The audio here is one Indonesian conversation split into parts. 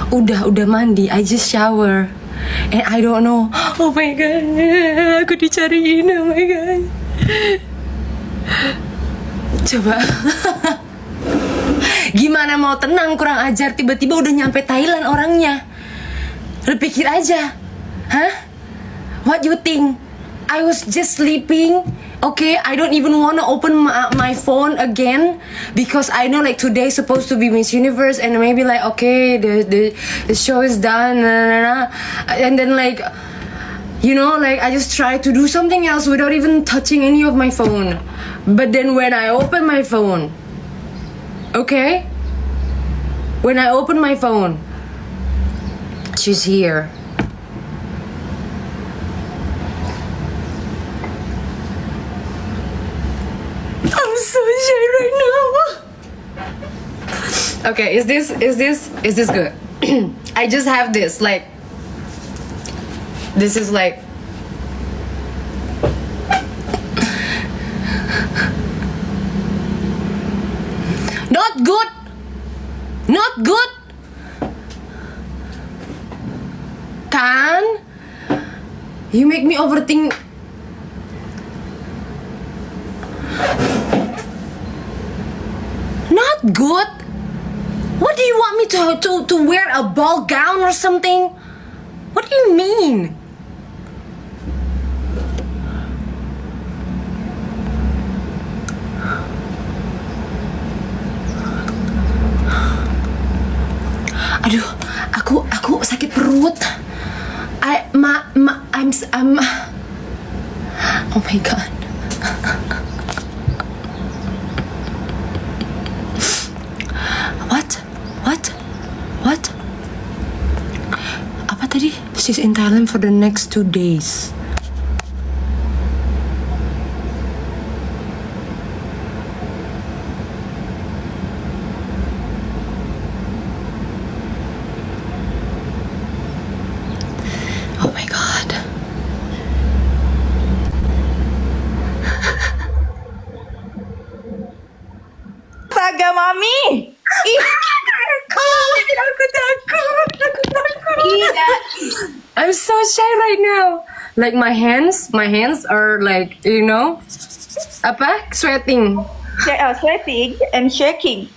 Udah mandi, I just shower. And I don't know. Oh my god, aku dicariin. Oh my god. Coba. Gimana mau tenang, kurang ajar. Tiba-tiba udah nyampe Thailand orangnya. Lu pikir aja. Hah? What you think? I was just sleeping. Okay, I don't even wanna open my phone again because I know like today supposed to be Miss Universe and maybe like okay the show is done and then like you know like I just try to do something else without even touching any of my phone. But then when I open my phone, okay, when I open my phone, she's here. I'm so shy right now. Okay, is this good? I just have this like this is like not good. Not good. Kan? You make me overthink. Not good. What do you want me to wear a ball gown or something? What do you mean? Aduh, aku sakit perut. I'm oh my god. What? Apa tadi? She's in Thailand for the next 2 days. Oh my god. Saga Mami. Ih, Aku takut. iya. I'm so shy right now. Like my hands are like, you know, apa? Sweating. Sweating and shaking.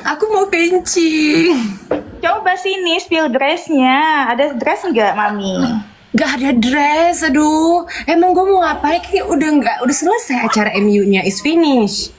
Aku mau kencing. Coba sini spill dressnya. Ada dress nggak, Mami? Gak ada dress, aduh. Emang gue mau ngapain? Kayak udah selesai acara MU-nya, is finished.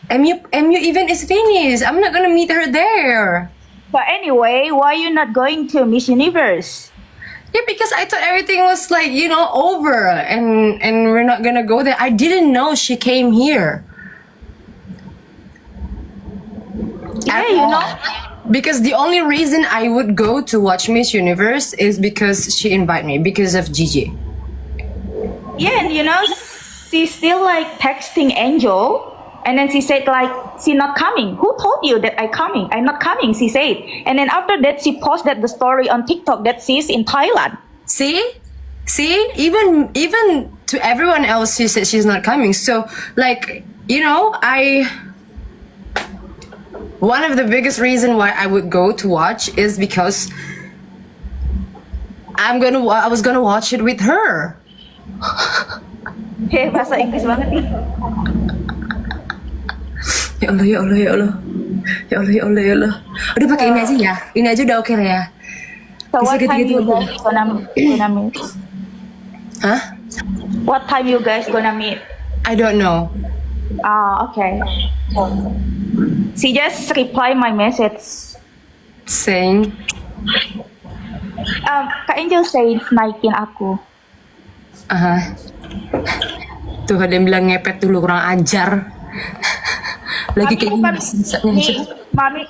MU event is finished. I'm not gonna meet her there. But anyway, why you not going to Miss Universe? Yeah, because I thought everything was like, you know, over and we're not gonna go there. I didn't know she came here. Yeah, At you all. know. Because the only reason I would go to watch Miss Universe is because she invited me because of Gigi. Yeah, and you know, she's still like texting Angel, and then she said like she not coming. Who told you that I coming? I'm not coming. She said, and then after that she posted the story on TikTok that she's in Thailand. See, even to everyone else, she said she's not coming. So like, you know, one of the biggest reason why I would go to watch is because I was gonna watch it with her. Bahasa Inggris banget nih. Ya Allah. Udah pakai ini aja ya. Ini aja udah oke lah ya. So Bisa what time gitu-gitu you aja. guys gonna meet? Hah? What time you guys gonna meet? I don't know. Okay. She just reply my message. Saying, Kak Angel says naikin aku. tuh ada yang bilang ngepet dulu, kurang ajar. Lagi kayak gini sisanya aja.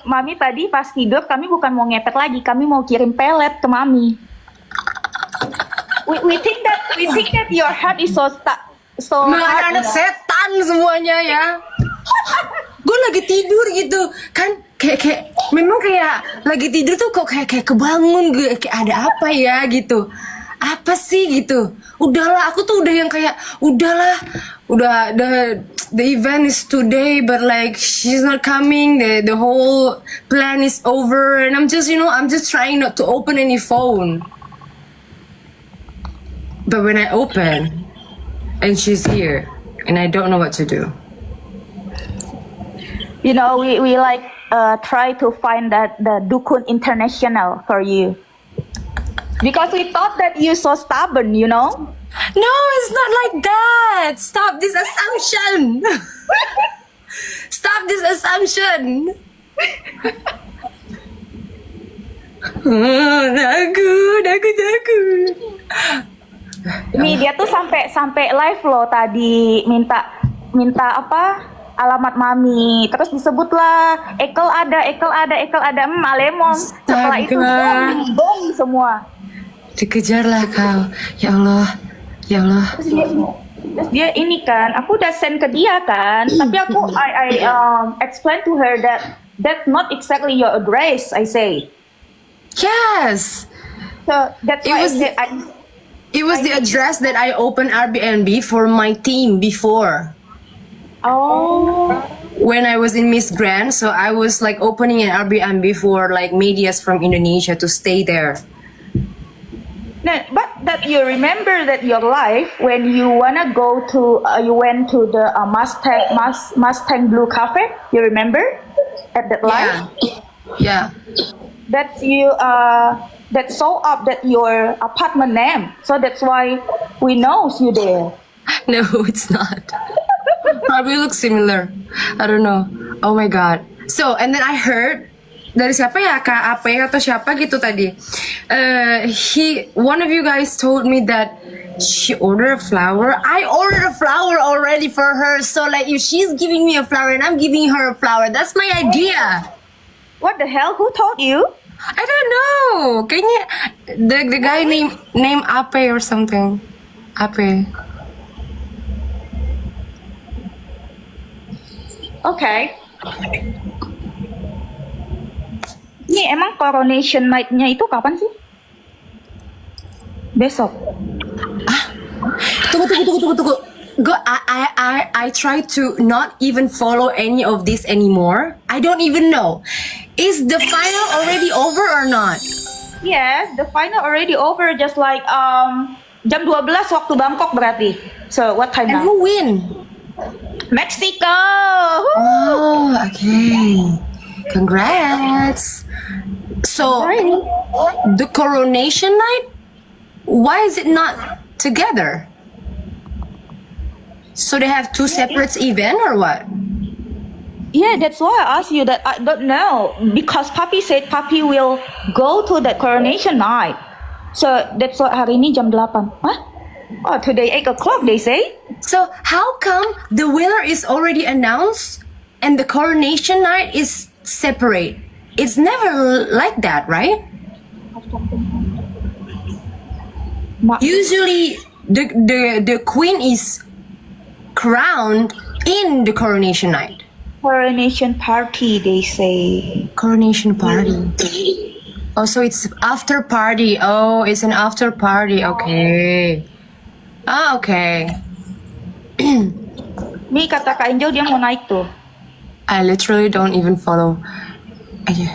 Mami tadi pas tidur kami bukan mau ngepet lagi, kami mau kirim pelet ke Mami. We think that your heart is so hard. Anak setan semuanya ya. Gue lagi tidur gitu kan, kayak memang kayak lagi tidur tuh kok kayak kebangun gue, kayak ada apa ya gitu. Apa sih gitu. Udahlah, aku tuh udah yang kayak udah the event is today, but like she's not coming. The whole plan is over, and I'm just trying not to open any phone. But when I open, and she's here, and I don't know what to do. You know, we like try to find that the Dukun International for you. Because we thought that you're so stubborn, you know? No, it's not like that. Stop this assumption. Stop this assumption. Takut. Nih dia tuh sampai live loh tadi minta apa? Alamat mami. Terus disebutlah Ekel ada. Alemon. Setelah itu bom semua. Dikejarlah kau. Ya Allah. Terus dia ini kan, aku udah send ke dia kan, tapi aku I explain to her that that's not exactly your address, I say. Yes. So that's It why was It was the address that I opened Airbnb for my team before. Oh. When I was in Miss Grand, so I was like opening an Airbnb for like medias from Indonesia to stay there. No, but that you remember that your life when you wanna go to you went to the Mustang Blue Cafe. You remember at that life? Yeah. That you that show up that your apartment name. So that's why we knows you there. No, it's not. Probably looks similar. I don't know. Oh my god. So, and then I heard dari siapa ya, Kak Ape atau siapa gitu tadi. One of you guys told me that she ordered a flower. I ordered a flower already for her. So like if she's giving me a flower and I'm giving her a flower, that's my idea. What the hell? Who told you? I don't know. Kayaknya the guy named Ape or something. Ape. Okay. Ini emang coronation night-nya itu kapan sih? Besok. Tunggu. I try to not even follow any of this anymore. I don't even know. Is the final already over or not? Yes, the final already over. Just like jam 12 waktu Bangkok berarti. So what time And now? who win? Mexico. Oh, okay. Congrats. So, the coronation night, why is it not together? So they have two separate events or what? Yeah, that's why I asked you that. I don't know because Papi said Papi will go to the coronation night. So that's why hari ini jam 8. Huh? Oh, today 8 o'clock they say. So how come the winner is already announced and the coronation night is separate? It's never like that, right? Usually the queen is crowned in the coronation night. Coronation party they say. Coronation party. Oh, so it's after party. Oh, it's an after party. Okay. Ah, okay. Nih kata Kak Angel dia mau naik tuh. I literally don't even follow. Aja.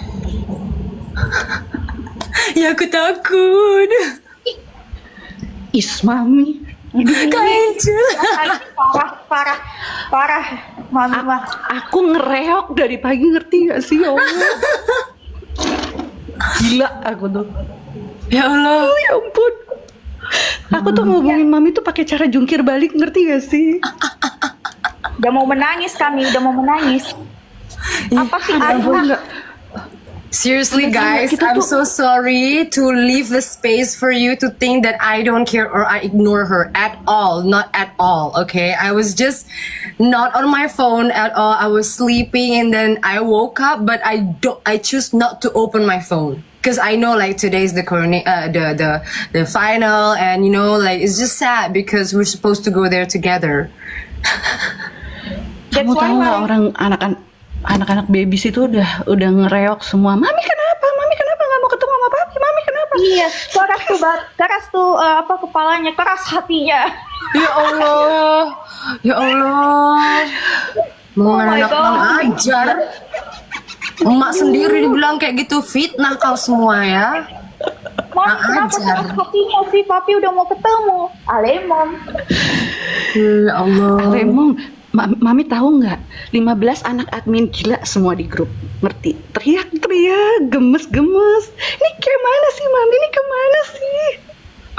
Ya aku takut. Mami. Kak Angel. Parah. Mami mah. Aku ngereok dari pagi, ngerti gak sih, ya Allah? Gila aku tuh. Ya Allah. Oh, ya ampun. Aku tuh ngomongin Mami tuh pakai cara jungkir balik, ngerti gak sih? Udah mau menangis kami, udah mau menangis. Apa sih Enggak. Seriously, guys, I'm so sorry to leave the space for you to think that I don't care or I ignore her at all. Not at all, okay? I was just not on my phone at all. I was sleeping and then I woke up, but I choose not to open my phone. Because I know like today's the the final and you know like it's just sad because we're supposed to go there together. Kamu tahu nggak orang anak-anak babies itu udah ngereok semua. Mami kenapa nggak mau ketemu sama papi? Mami kenapa? Iya, keras tuh apa kepalanya, keras hatinya. Ya Allah. Ya Allah. Mau my anak kurang ajar. Emak sendiri dibilang kayak gitu, fitnah kau semua ya. Mami, kenapa ajar. sama papinya sih? Papi udah mau ketemu. Alemon. Ya Allah. Remong, Mami tahu nggak? 15 anak admin gila semua di grup. Ngerti? Teriak-teriak, gemes-gemes. Ini kemana sih Mami? Ini kemana sih?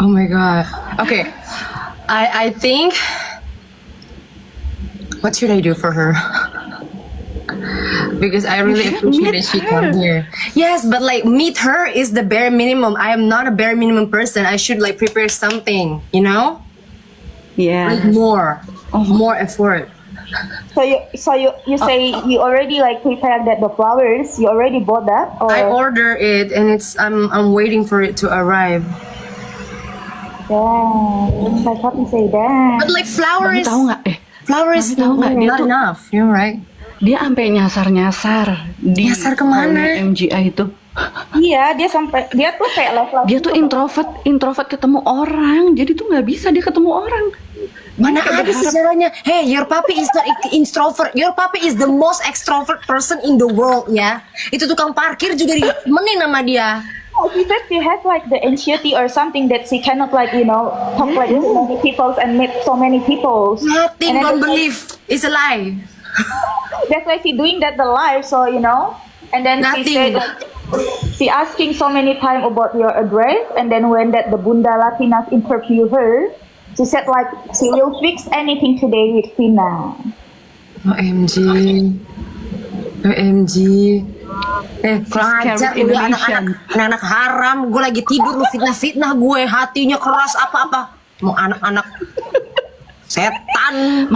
Oh my god. Okay. I think what should I do for her? Because I really You should appreciate meet that she her. come here. Yes, but like meet her is the bare minimum. I am not a bare minimum person. I should like prepare something, you know? Ya. Like more. More effort. So you say you already like prepared that the flowers. You already bought that? Or I order it and I'm waiting for it to arrive. damn, my papi say that. But like Mami flowers tahu nggak? flowers Mami tahu nggak, dia not tuh- enough, you're right. Dia sampai nyasar-nyasar di Nyasar kemana? hallnya MGI itu. Iya, dia tuh kayak live Dia tuh introvert ketemu orang. Jadi tuh nggak bisa dia ketemu orang. Mana Kayak ada berharap- sejarahnya? Hey, your puppy is not introvert. Your puppy is the most extrovert person in the world, ya. Itu tukang parkir juga ditemenin sama dia. Oh, she said she has like the anxiety or something that she cannot like talk like so many people and meet so many people. Nothing, And then don't believe. It's a lie. That's why she doing that the live. So and then Nothing. she said like, she asking so many time about your address, and then when that the Bunda Latinas interview her, she said like she will fix anything today with Vina. OMG. OMG. Kurang Scared ajar lu ya, anak-anak haram. Gue lagi tidur lu fitnah-fitnah gue. Hatinya keras apa-apa. Mau anak-anak setan.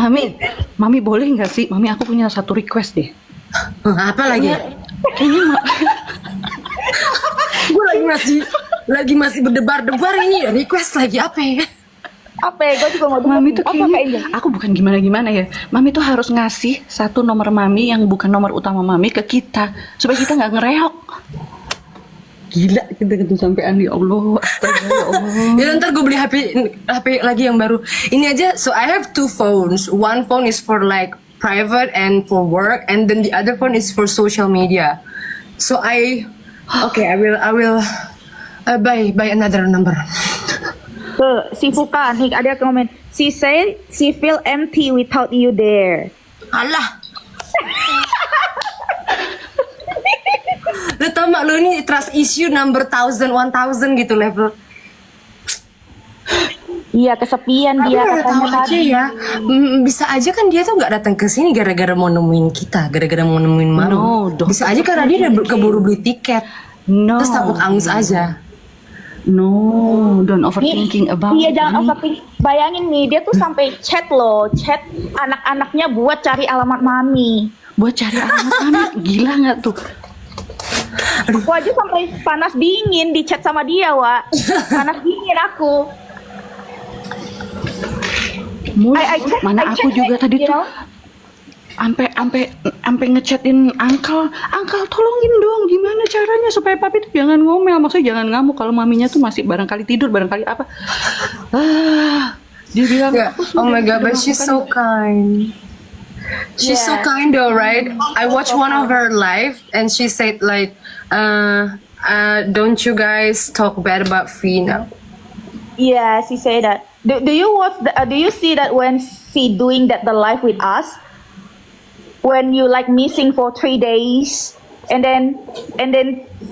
Mami boleh nggak sih? Mami aku punya satu request deh. Apa lagi? Kayaknya Gue lagi masih berdebar-debar ini. Request lagi apa ya? Apa ya? Gue juga mau dengar. Mami tuh Apa kayaknya, aku bukan gimana-gimana ya. Mami tuh harus ngasih satu nomor Mami yang bukan nomor utama Mami ke kita. Supaya kita nggak ngereok. Gila kita gitu sampean, ya Allah. Astaga, ya Allah. Ya ntar gue beli HP lagi yang baru. Ini aja, so I have two phones. One phone is for like private and for work, and then the other phone is for social media. So I will buy another number. Tuh, si Fuka nih ada komen. She said she feel empty without you there. Alah. Lu tau gak lu ini trust issue number 1000 gitu level. Iya, kesepian Tapi dia udah tahu katanya aja tadi. ya. Bisa aja kan dia tuh nggak datang ke sini gara-gara mau nemuin kita, gara-gara mau nemuin Mami. No, don't Bisa aja karena dia udah keburu beli tiket. No. Terus takut angus aja. No, don't overthinking about Iya, it. jangan overthinking. Bayangin nih, dia tuh sampai chat anak-anaknya buat cari alamat Mami. Buat cari alamat Mami, gila nggak tuh? Aku aja sampai panas dingin di chat sama dia, Wak. Panas dingin aku. Mana aku juga tadi tuh sampai ngechatin Uncle, tolongin dong gimana caranya supaya papi tuh jangan ngomel, maksudnya jangan ngamuk kalau maminya tuh masih barangkali tidur, barangkali apa. Dia bilang, Yeah. "Aku Oh my sudah god, but she's so kind. She's so Yeah. kind though, right? I watched one of her live and she said like, don't you guys talk bad about Fina? Yeah, she say that. Do you watch? Do you see that when she doing that the live with us? When you like missing for 3 days, and then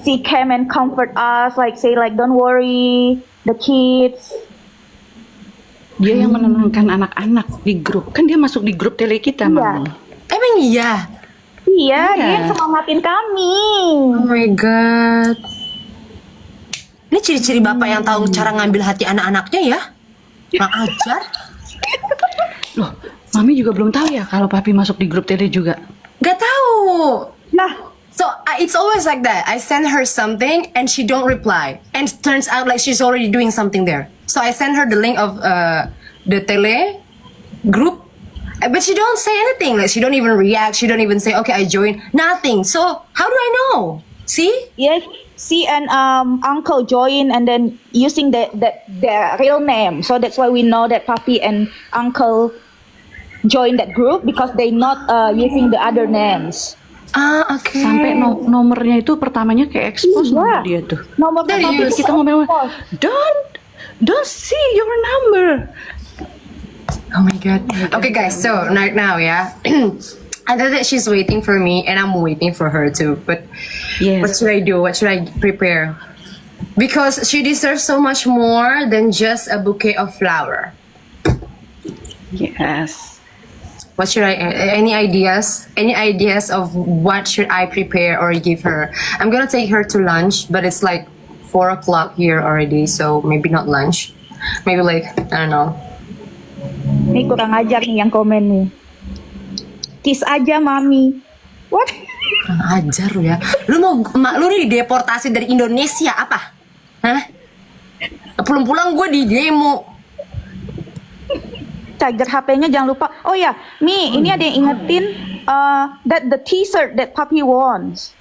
she came and comfort us, like say like don't worry, the kids. dia yang menenangkan anak-anak di grup. Kan dia masuk di grup tele kita, Iya. Mami. Emang iya? Iya, dia Iya. yang semangatin kami. Oh my god. Ini ciri-ciri bapak yang tahu cara ngambil hati anak-anaknya ya? Kurang ajar. Loh, Mami juga belum tahu ya kalau papi masuk di grup tele juga. Gak tahu. Nah, So it's always like that. I send her something and she don't reply, and it turns out like she's already doing something there. So I send her the link of the tele group, but she don't say anything. Like she don't even react. She don't even say, "Okay, I join." Nothing. So how do I know? See? Yes, she and uncle join and then using their real name. So that's why we know that Papi and uncle join that group because they not using the other names. Ah, oke. Sampai nomornya itu pertamanya kayak expose nomor dia tuh. Nomor Dari Papi US. Kita ngomong, don't see your number. Oh my god. Okay guys, so right now ya. I know that she's waiting for me and I'm waiting for her too. But Yes. what should I do? What should I prepare? Because she deserves so much more than just a bouquet of flower. Yes. What should I? Any ideas? Any ideas of what should I prepare or give her? I'm gonna take her to lunch, but it's like 4 o'clock here already, so maybe not lunch. Maybe like I don't know. Nih kurang ajar nih yang komen nih. Kiss aja mami. What? Kurang ajar lu ya. Lu mau emak lu nih deportasi dari Indonesia apa? Hah? Pulang-pulang gue di demo. Charger HP-nya jangan lupa. Oh ya, Mi, ini ada yang ingetin that the T-shirt that Papi wants.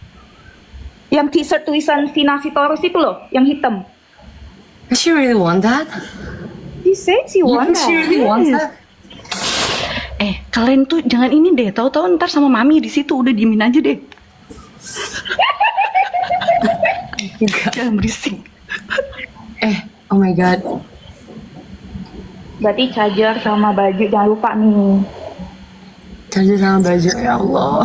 Yang T-shirt tulisan Vinasi Taurus itu loh, yang hitam. Does she really want that? She said she You want think she that. really wants that? Kalian tuh jangan ini deh. Tahu-tahu ntar sama mami di situ udah diemin aja deh. Jangan berisik. Oh my god. Berarti charger sama baju jangan lupa nih. Charger sama baju, ya Allah.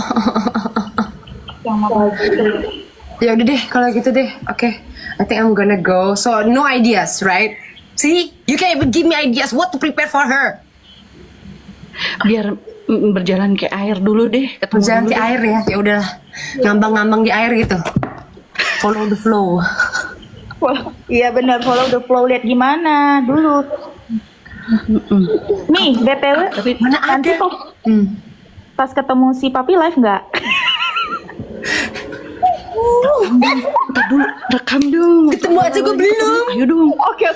Sama baju. Ya udah deh, kalau gitu deh. Oke. I think I'm gonna go. So no ideas, right? See, you can't even give me ideas what to prepare for her. Biar berjalan ke air dulu deh. Ketemu Berjalan dulu di deh. air ya, ya udahlah. Ngambang-ngambang di air gitu. Follow the flow. Iya benar, follow the flow, lihat gimana dulu. Mi, BTW, Tapi Mana nanti ada? pas ketemu si Papi live nggak? ntar dulu rekam dong. Ketemu aja gue belum. Ayo dong. Oke.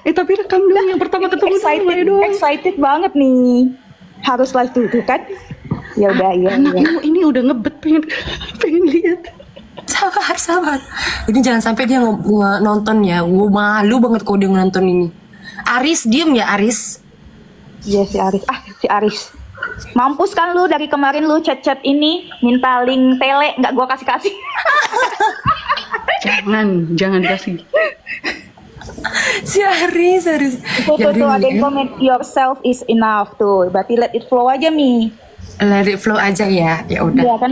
Tapi rekam dong yang pertama ketemu dulu. Ayo dong. Excited banget nih. Harus live dulu kan? Ya udah, iya. Anakmu ini udah ngebet pengen lihat. Sabar. Ini jangan sampai dia nonton ya. Gue malu banget kalau dia nonton ini. Aris, diem ya Aris. Iya si Aris. Si Aris. Mampus kan lu dari kemarin lu chat-chat ini minta link tele nggak gua kasih. Jangan dikasih. Si Aris. Tuh ada yang komen yourself is enough tuh. Berarti let it flow aja Mi. Let it flow aja ya. Ya udah. Iya kan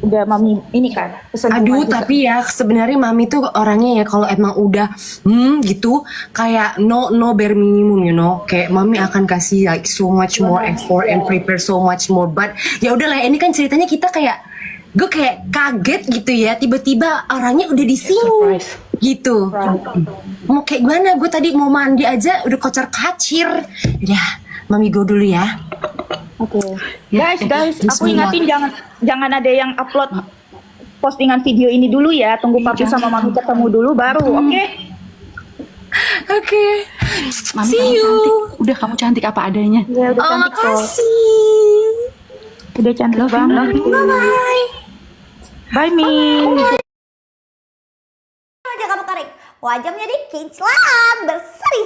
udah mami ini kan. Pesen Aduh, rumah juga. tapi ya sebenarnya mami tuh orangnya ya kalau emang udah gitu kayak no bare minimum, you know. Kayak mami akan kasih like so much more effort and prepare so much more. But ya udahlah, ini kan ceritanya kita kayak gue kayak kaget gitu ya, tiba-tiba orangnya udah di sini Surprise. gitu. Mau kayak gimana? Gue tadi mau mandi aja udah kocar kacir. Udah, mami go dulu ya. Oke. Ya, Guys, aku Bismillah. ingatin jangan ada yang upload postingan video ini dulu ya. Tunggu Papi sama Mami ketemu dulu baru, oke? Oke. Mami See kamu you. cantik. Udah kamu cantik apa adanya. Ya udah Oh, cantik kok. makasih. Udah cantik banget. Bye. Bye Mi. aja kamu tarik. Wajahnya dikit, berseri